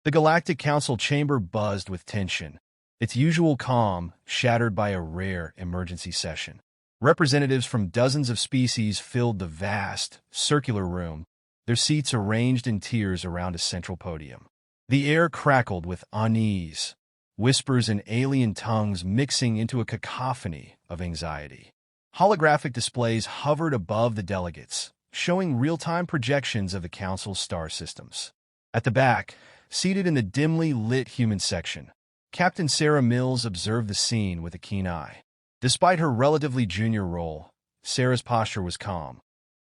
The Galactic Council chamber buzzed with tension, its usual calm shattered by a rare emergency session. Representatives from dozens of species filled the vast, circular room, their seats arranged in tiers around a central podium. The air crackled with unease, whispers in alien tongues mixing into a cacophony of anxiety. Holographic displays hovered above the delegates, showing real-time projections of the Council's star systems. At the back, seated in the dimly lit human section, Captain Sarah Mills observed the scene with a keen eye. Despite her relatively junior role, Sarah's posture was calm,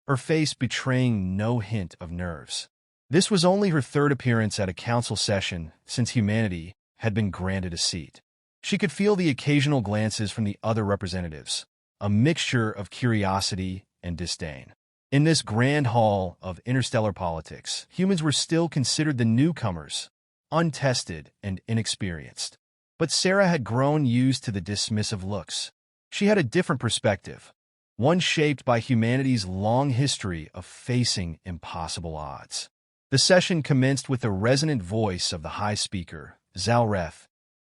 her face betraying no hint of nerves. This was only her third appearance at a council session since humanity had been granted a seat. She could feel the occasional glances from the other representatives, a mixture of curiosity and disdain. In this grand hall of interstellar politics, humans were still considered the newcomers, untested and inexperienced. But Sarah had grown used to the dismissive looks. She had a different perspective, one shaped by humanity's long history of facing impossible odds. The session commenced with the resonant voice of the High Speaker, Zalreth,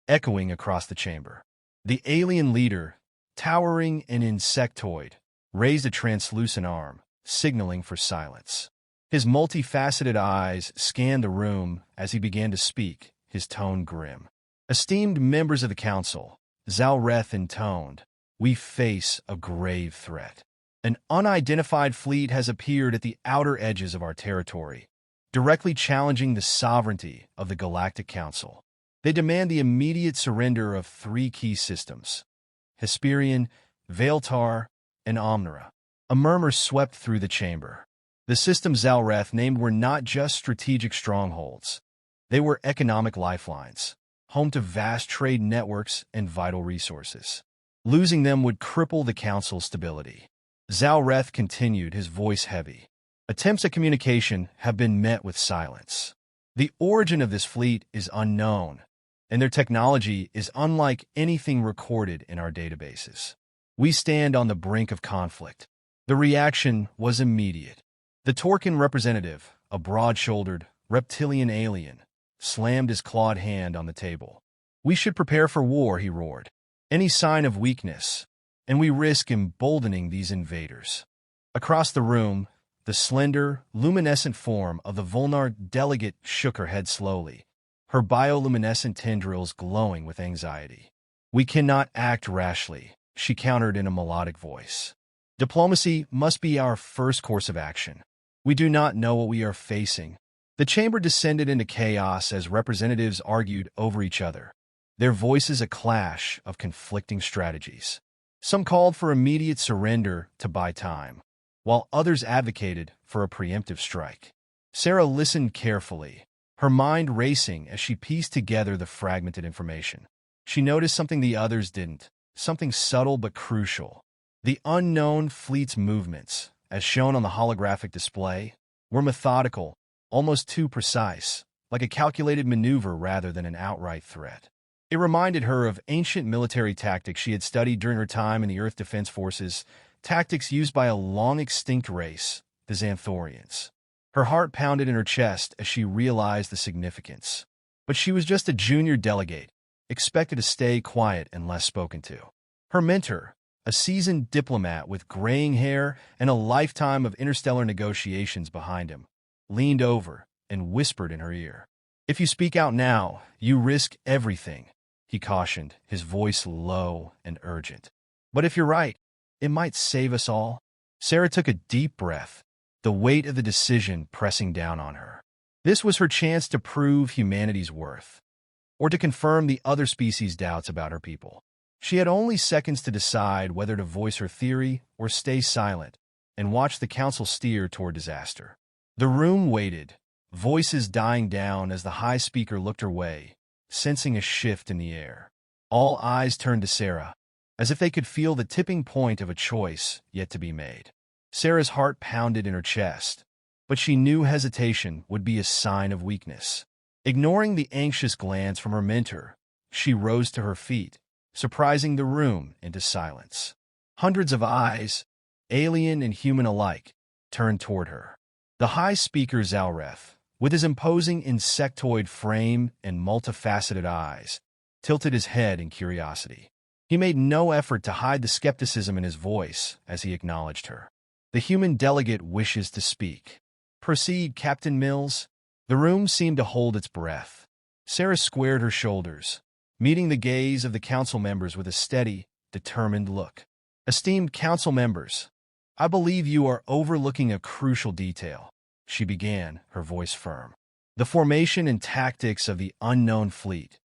echoing across the chamber. The alien leader, towering and insectoid, raised a translucent arm, signaling for silence. His multifaceted eyes scanned the room as he began to speak, his tone grim. Esteemed members of the Council, Zalreth intoned, we face a grave threat. An unidentified fleet has appeared at the outer edges of our territory, directly challenging the sovereignty of the Galactic Council. They demand the immediate surrender of three key systems: Hesperian, Veiltar, and Omnira. A murmur swept through the chamber. The systems Zalreth named were not just strategic strongholds. They were economic lifelines, home to vast trade networks and vital resources. Losing them would cripple the Council's stability. Zalreth continued, his voice heavy. Attempts at communication have been met with silence. The origin of this fleet is unknown, and their technology is unlike anything recorded in our databases. We stand on the brink of conflict. The reaction was immediate. The Torkin representative, a broad-shouldered, reptilian alien, slammed his clawed hand on the table. We should prepare for war, he roared. Any sign of weakness, and we risk emboldening these invaders. Across the room, the slender, luminescent form of the Volnar delegate shook her head slowly, her bioluminescent tendrils glowing with anxiety. We cannot act rashly, she countered in a melodic voice. Diplomacy must be our first course of action. We do not know what we are facing. The chamber descended into chaos as representatives argued over each other, their voices a clash of conflicting strategies. Some called for immediate surrender to buy time, while others advocated for a preemptive strike. Sarah listened carefully, her mind racing as she pieced together the fragmented information. She noticed something the others didn't, something subtle but crucial. The unknown fleet's movements, as shown on the holographic display, were methodical, almost too precise, like a calculated maneuver rather than an outright threat. It reminded her of ancient military tactics she had studied during her time in the Earth Defense Forces, tactics used by a long-extinct race, the Xanthorians. Her heart pounded in her chest as she realized the significance. But she was just a junior delegate, expected to stay quiet and less spoken to. Her mentor, a seasoned diplomat with graying hair and a lifetime of interstellar negotiations behind him, leaned over and whispered in her ear. If you speak out now, you risk everything, he cautioned, his voice low and urgent. But if you're right, it might save us all. Sarah took a deep breath, the weight of the decision pressing down on her. This was her chance to prove humanity's worth, or to confirm the other species' doubts about her people. She had only seconds to decide whether to voice her theory or stay silent and watch the council steer toward disaster. The room waited, voices dying down as the High Speaker looked her way, sensing a shift in the air. All eyes turned to Sarah, as if they could feel the tipping point of a choice yet to be made. Sarah's heart pounded in her chest, but she knew hesitation would be a sign of weakness. Ignoring the anxious glance from her mentor, she rose to her feet, surprising the room into silence. Hundreds of eyes, alien and human alike, turned toward her. The High Speaker Zalreth, with his imposing insectoid frame and multifaceted eyes, tilted his head in curiosity. He made no effort to hide the skepticism in his voice as he acknowledged her. The human delegate wishes to speak. Proceed, Captain Mills. The room seemed to hold its breath. Sarah squared her shoulders, meeting the gaze of the council members with a steady, determined look. Esteemed council members, I believe you are overlooking a crucial detail, she began, her voice firm. The formation and tactics of the unknown fleet.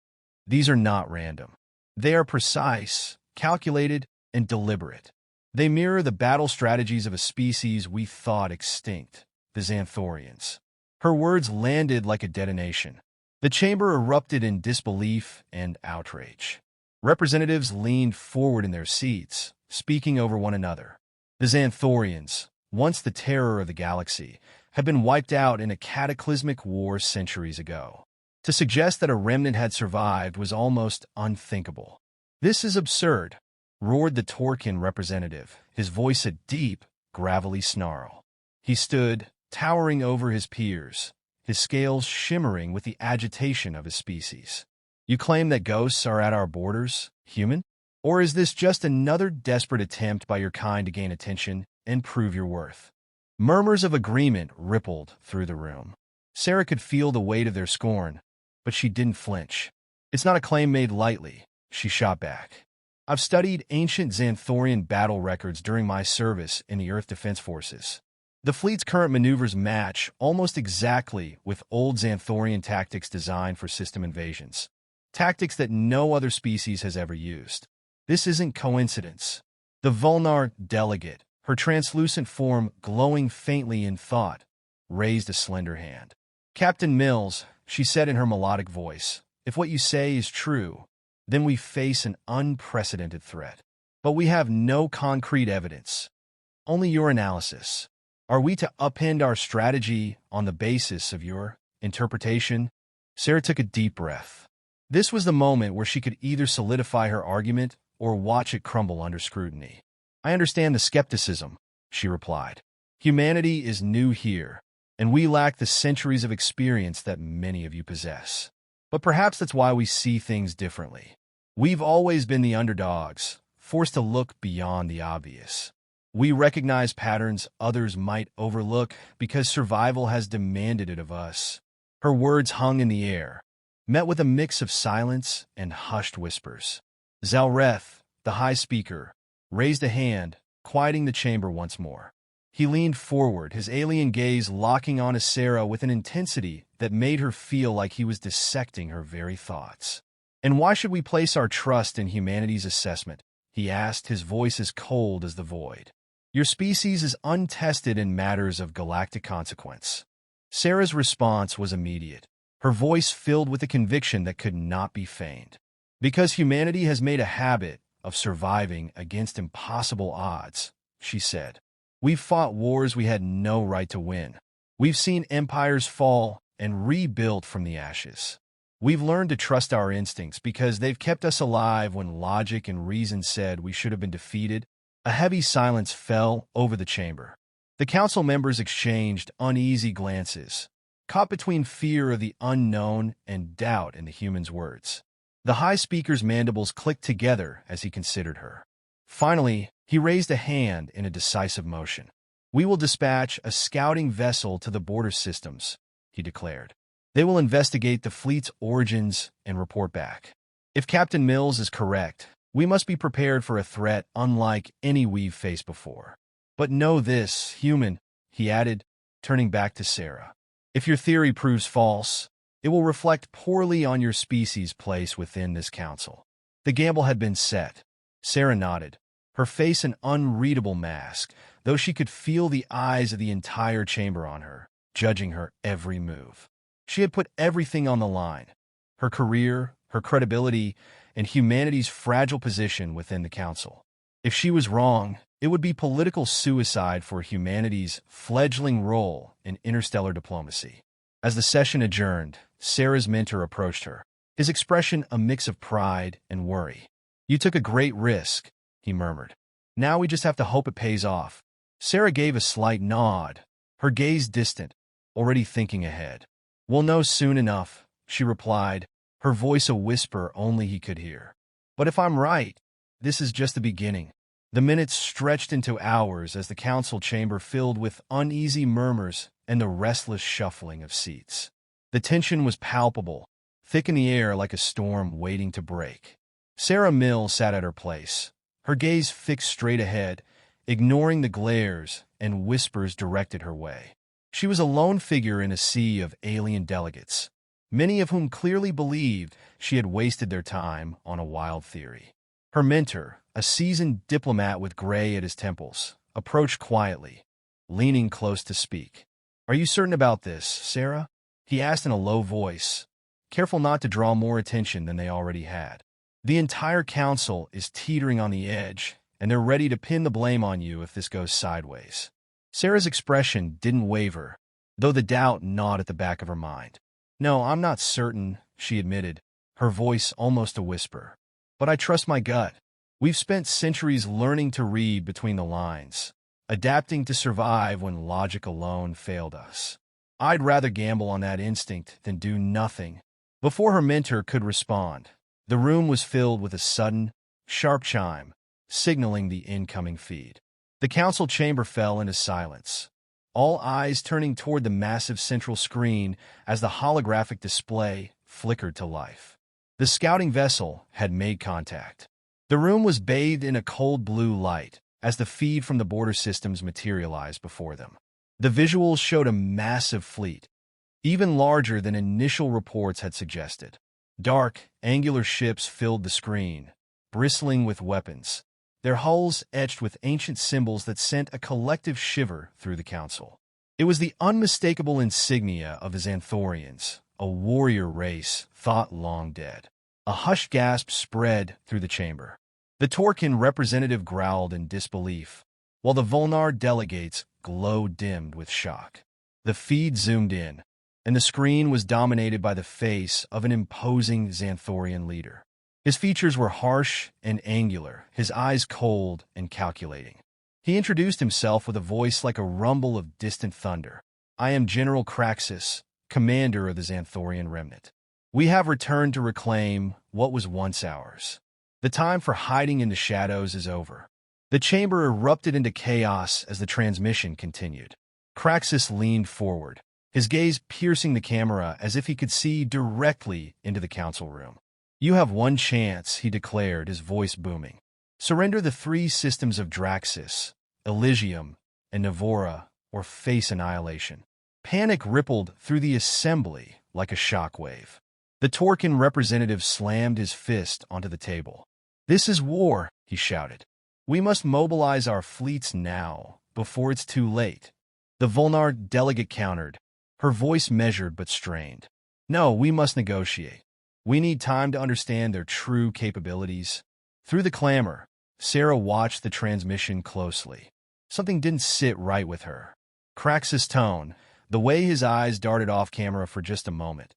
These are not random. They are precise, calculated, and deliberate. They mirror the battle strategies of a species we thought extinct, the Xanthorians. Her words landed like a detonation. The chamber erupted in disbelief and outrage. Representatives leaned forward in their seats, speaking over one another. The Xanthorians, once the terror of the galaxy, had been wiped out in a cataclysmic war centuries ago. To suggest that a remnant had survived was almost unthinkable. This is absurd, roared the Torkin representative, his voice a deep, gravelly snarl. He stood, towering over his peers, his scales shimmering with the agitation of his species. You claim that ghosts are at our borders, human? Or is this just another desperate attempt by your kind to gain attention and prove your worth? Murmurs of agreement rippled through the room. Sarah could feel the weight of their scorn, but she didn't flinch. It's not a claim made lightly, she shot back. I've studied ancient Xanthorian battle records during my service in the Earth Defense Forces. The fleet's current maneuvers match almost exactly with old Xanthorian tactics designed for system invasions. Tactics that no other species has ever used. This isn't coincidence. The Volnar delegate, her translucent form glowing faintly in thought, raised a slender hand. Captain Mills, she said in her melodic voice, if what you say is true, then we face an unprecedented threat. But we have no concrete evidence, only your analysis. Are we to upend our strategy on the basis of your interpretation? Sarah took a deep breath. This was the moment where she could either solidify her argument or watch it crumble under scrutiny. I understand the skepticism, she replied. Humanity is new here, and we lack the centuries of experience that many of you possess. But perhaps that's why we see things differently. We've always been the underdogs, forced to look beyond the obvious. We recognize patterns others might overlook because survival has demanded it of us. Her words hung in the air, met with a mix of silence and hushed whispers. Zalreth, the High Speaker, raised a hand, quieting the chamber once more. He leaned forward, his alien gaze locking on Sarah with an intensity that made her feel like he was dissecting her very thoughts. And why should we place our trust in humanity's assessment? He asked, his voice as cold as the void. Your species is untested in matters of galactic consequence. Sarah's response was immediate, her voice filled with a conviction that could not be feigned. Because humanity has made a habit of surviving against impossible odds, she said. We've fought wars we had no right to win. We've seen empires fall and rebuilt from the ashes. We've learned to trust our instincts because they've kept us alive when logic and reason said we should have been defeated. A heavy silence fell over the chamber. The council members exchanged uneasy glances, caught between fear of the unknown and doubt in the human's words. The High Speaker's mandibles clicked together as he considered her. Finally, he raised a hand in a decisive motion. We will dispatch a scouting vessel to the border systems, he declared. They will investigate the fleet's origins and report back. If Captain Mills is correct, we must be prepared for a threat unlike any we've faced before. But know this, human, he added, turning back to Sarah. If your theory proves false, it will reflect poorly on your species' place within this council. The gamble had been set. Sarah nodded, her face an unreadable mask, though she could feel the eyes of the entire chamber on her, judging her every move. She had put everything on the line, her career, her credibility, and humanity's fragile position within the council. If she was wrong, it would be political suicide for humanity's fledgling role in interstellar diplomacy. As the session adjourned, Sarah's mentor approached her, his expression a mix of pride and worry. You took a great risk, he murmured. Now we just have to hope it pays off. Sarah gave a slight nod, her gaze distant, already thinking ahead. "We'll know soon enough," she replied, her voice a whisper only he could hear. "But if I'm right, this is just the beginning." The minutes stretched into hours as the council chamber filled with uneasy murmurs and the restless shuffling of seats. The tension was palpable, thick in the air like a storm waiting to break. Sarah Mills sat at her place, her gaze fixed straight ahead, ignoring the glares and whispers directed her way. She was a lone figure in a sea of alien delegates, many of whom clearly believed she had wasted their time on a wild theory. Her mentor, a seasoned diplomat with gray at his temples, approached quietly, leaning close to speak. "Are you certain about this, Sarah?" he asked in a low voice, careful not to draw more attention than they already had. "The entire council is teetering on the edge, and they're ready to pin the blame on you if this goes sideways." Sarah's expression didn't waver, though the doubt gnawed at the back of her mind. "No, I'm not certain," she admitted, her voice almost a whisper. "But I trust my gut. We've spent centuries learning to read between the lines, adapting to survive when logic alone failed us. I'd rather gamble on that instinct than do nothing." Before her mentor could respond, the room was filled with a sudden, sharp chime, signaling the incoming feed. The council chamber fell into silence, all eyes turning toward the massive central screen as the holographic display flickered to life. The scouting vessel had made contact. The room was bathed in a cold blue light as the feed from the border systems materialized before them. The visuals showed a massive fleet, even larger than initial reports had suggested. Dark, angular ships filled the screen, bristling with weapons, their hulls etched with ancient symbols that sent a collective shiver through the council. It was the unmistakable insignia of the Xanthorians, a warrior race thought long dead. A hushed gasp spread through the chamber. The Torkin representative growled in disbelief, while the Volnar delegates glow-dimmed with shock. The feed zoomed in, and the screen was dominated by the face of an imposing Xanthorian leader. His features were harsh and angular, his eyes cold and calculating. He introduced himself with a voice like a rumble of distant thunder. "I am General Craxus, commander of the Xanthorian remnant. We have returned to reclaim what was once ours. The time for hiding in the shadows is over." The chamber erupted into chaos as the transmission continued. Craxus leaned forward, his gaze piercing the camera as if he could see directly into the council room. "You have one chance," he declared, his voice booming. "Surrender the 3 systems of Draxus, Elysium, and Navora, or face annihilation." Panic rippled through the assembly like a shockwave. The Torkin representative slammed his fist onto the table. "This is war," he shouted. "We must mobilize our fleets now, before it's too late." The Volnar delegate countered, her voice measured but strained. "No, we must negotiate. We need time to understand their true capabilities." Through the clamor, Sarah watched the transmission closely. Something didn't sit right with her. Craxus' tone, the way his eyes darted off camera for just a moment.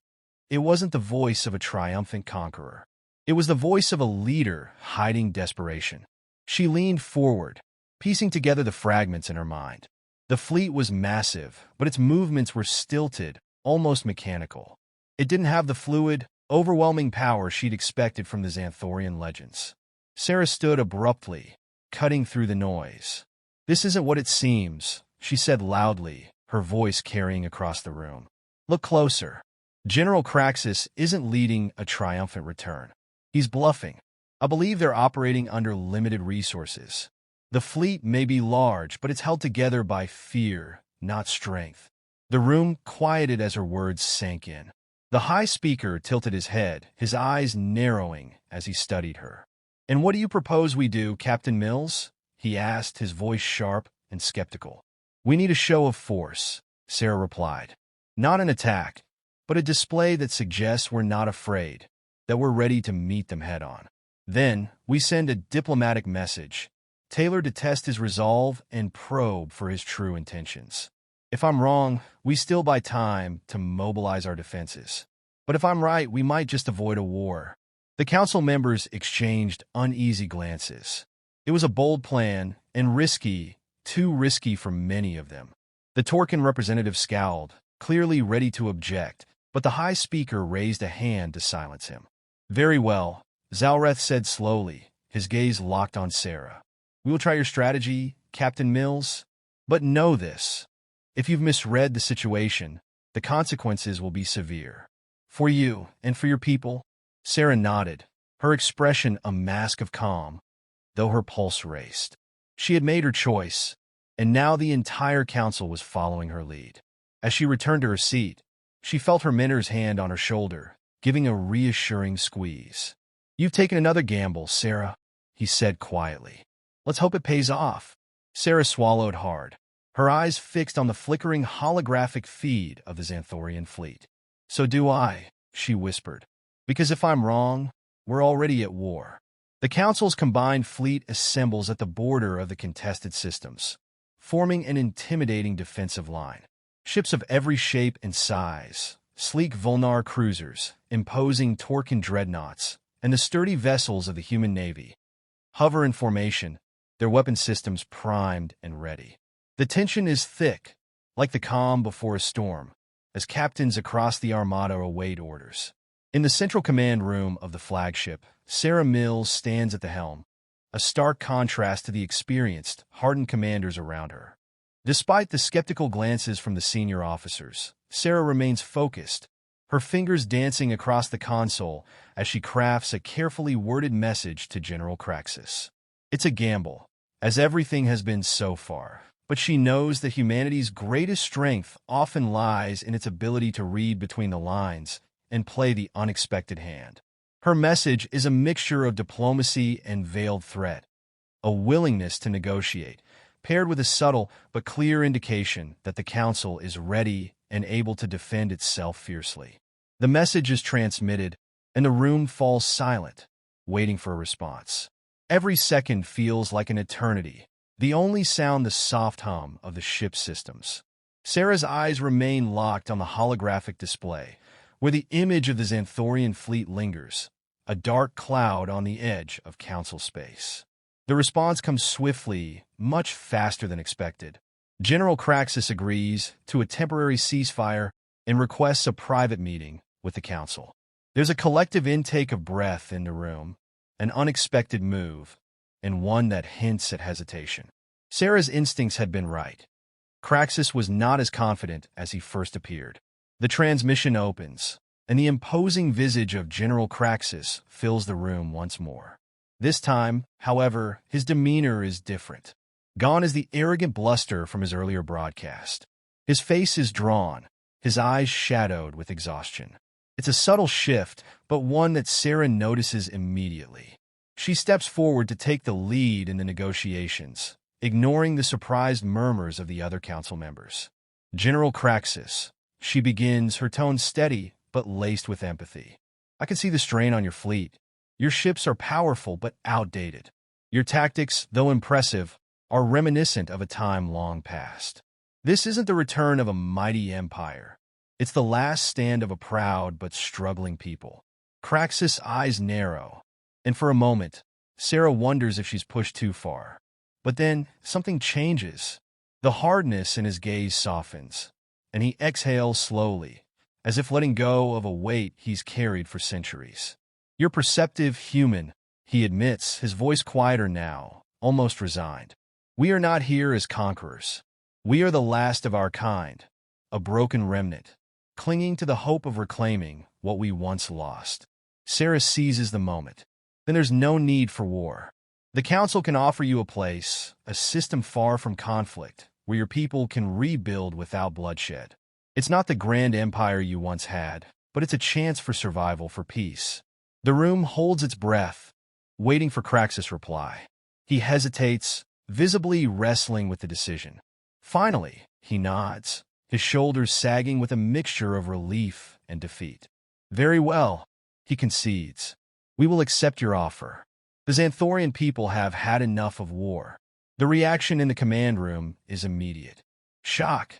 It wasn't the voice of a triumphant conqueror. It was the voice of a leader hiding desperation. She leaned forward, piecing together the fragments in her mind. The fleet was massive, but its movements were stilted, almost mechanical. It didn't have the fluid, overwhelming power she'd expected from the Xanthorian legends. Sarah stood abruptly, cutting through the noise. "This isn't what it seems," she said loudly, her voice carrying across the room. "Look closer. General Craxus isn't leading a triumphant return. He's bluffing. I believe they're operating under limited resources. The fleet may be large, but it's held together by fear, not strength." The room quieted as her words sank in. The high speaker tilted his head, his eyes narrowing as he studied her. "And what do you propose we do, Captain Mills?" he asked, his voice sharp and skeptical. "We need a show of force," Sarah replied. "Not an attack, but a display that suggests we're not afraid, that we're ready to meet them head-on. Then, we send a diplomatic message, tailored to test his resolve and probe for his true intentions. If I'm wrong, we still buy time to mobilize our defenses. But if I'm right, we might just avoid a war." The council members exchanged uneasy glances. It was a bold plan, and risky, too risky for many of them. The Torkin representative scowled, clearly ready to object, but the High Speaker raised a hand to silence him. "Very well," Zalreth said slowly, his gaze locked on Sarah. "We will try your strategy, Captain Mills. But know this. If you've misread the situation, the consequences will be severe. For you and for your people." Sarah nodded, her expression a mask of calm, though her pulse raced. She had made her choice, and now the entire council was following her lead. As she returned to her seat, she felt her mentor's hand on her shoulder, giving a reassuring squeeze. "You've taken another gamble, Sarah," he said quietly. "Let's hope it pays off." Sarah swallowed hard, her eyes fixed on the flickering holographic feed of the Xanthorian fleet. "So do I," she whispered. "Because if I'm wrong, we're already at war." The Council's combined fleet assembles at the border of the contested systems, forming an intimidating defensive line. Ships of every shape and size, sleek Volnar cruisers, imposing Torkin dreadnoughts, and the sturdy vessels of the human navy hover in formation, their weapon systems primed and ready. The tension is thick, like the calm before a storm, as captains across the armada await orders. In the central command room of the flagship, Sarah Mills stands at the helm, a stark contrast to the experienced, hardened commanders around her. Despite the skeptical glances from the senior officers, Sarah remains focused, her fingers dancing across the console as she crafts a carefully worded message to General Craxus. It's a gamble, as everything has been so far, but she knows that humanity's greatest strength often lies in its ability to read between the lines and play the unexpected hand. Her message is a mixture of diplomacy and veiled threat, a willingness to negotiate, paired with a subtle but clear indication that the Council is ready and able to defend itself fiercely. The message is transmitted, and the room falls silent, waiting for a response. Every second feels like an eternity, the only sound the soft hum of the ship's systems. Sarah's eyes remain locked on the holographic display, where the image of the Xanthorian fleet lingers, a dark cloud on the edge of Council space. The response comes swiftly, much faster than expected. General Craxus agrees to a temporary ceasefire and requests a private meeting with the Council. There's a collective intake of breath in the room, an unexpected move, and one that hints at hesitation. Sarah's instincts had been right. Craxus was not as confident as he first appeared. The transmission opens, and the imposing visage of General Craxus fills the room once more. This time, however, his demeanor is different. Gone is the arrogant bluster from his earlier broadcast. His face is drawn, his eyes shadowed with exhaustion. It's a subtle shift, but one that Sarah notices immediately. She steps forward to take the lead in the negotiations, ignoring the surprised murmurs of the other council members. "General Craxus," she begins, her tone steady but laced with empathy. "I can see the strain on your fleet. Your ships are powerful but outdated. Your tactics, though impressive, are reminiscent of a time long past. This isn't the return of a mighty empire. It's the last stand of a proud but struggling people." Craxus' eyes narrow, and for a moment, Sarah wonders if she's pushed too far. But then, something changes. The hardness in his gaze softens, and he exhales slowly, as if letting go of a weight he's carried for centuries. "You're perceptive, human," he admits, his voice quieter now, almost resigned. "We are not here as conquerors. We are the last of our kind, a broken remnant, clinging to the hope of reclaiming what we once lost." Sarah seizes the moment. Then there's no need for war. The Council can offer you a place, a system far from conflict, where your people can rebuild without bloodshed. It's not the grand empire you once had, but it's a chance for survival, for peace. The room holds its breath, waiting for Craxus' reply. He hesitates, visibly wrestling with the decision. Finally, he nods, his shoulders sagging with a mixture of relief and defeat. "Very well," he concedes. "We will accept your offer." The Xanthorian people have had enough of war. The reaction in the command room is immediate. Shock,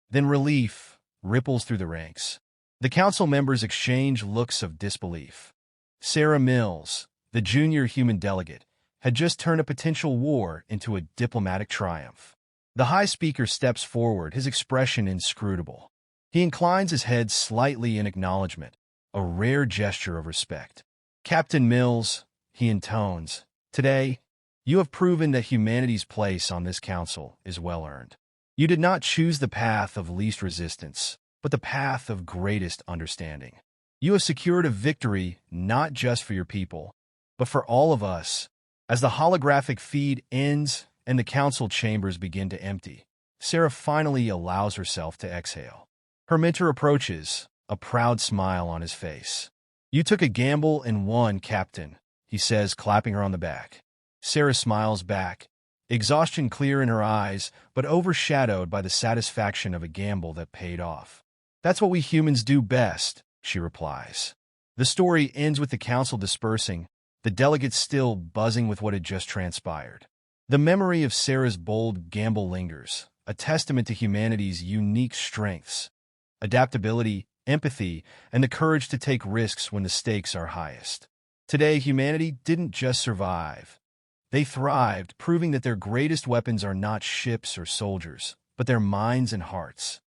then relief, ripples through the ranks. The council members exchange looks of disbelief. Sarah Mills, the junior human delegate, had just turned a potential war into a diplomatic triumph. The High Speaker steps forward, his expression inscrutable. He inclines his head slightly in acknowledgement, a rare gesture of respect. Captain Mills, he intones, today, you have proven that humanity's place on this council is well-earned. You did not choose the path of least resistance, but the path of greatest understanding. You have secured a victory not just for your people, but for all of us. As the holographic feed ends and the council chambers begin to empty, Sarah finally allows herself to exhale. Her mentor approaches, a proud smile on his face. You took a gamble and won, Captain, he says, clapping her on the back. Sarah smiles back, exhaustion clear in her eyes, but overshadowed by the satisfaction of a gamble that paid off. That's what we humans do best, she replies. The story ends with the council dispersing, the delegates still buzzing with what had just transpired. The memory of Sarah's bold gamble lingers, a testament to humanity's unique strengths, adaptability, empathy, and the courage to take risks when the stakes are highest. Today, humanity didn't just survive. They thrived, proving that their greatest weapons are not ships or soldiers, but their minds and hearts.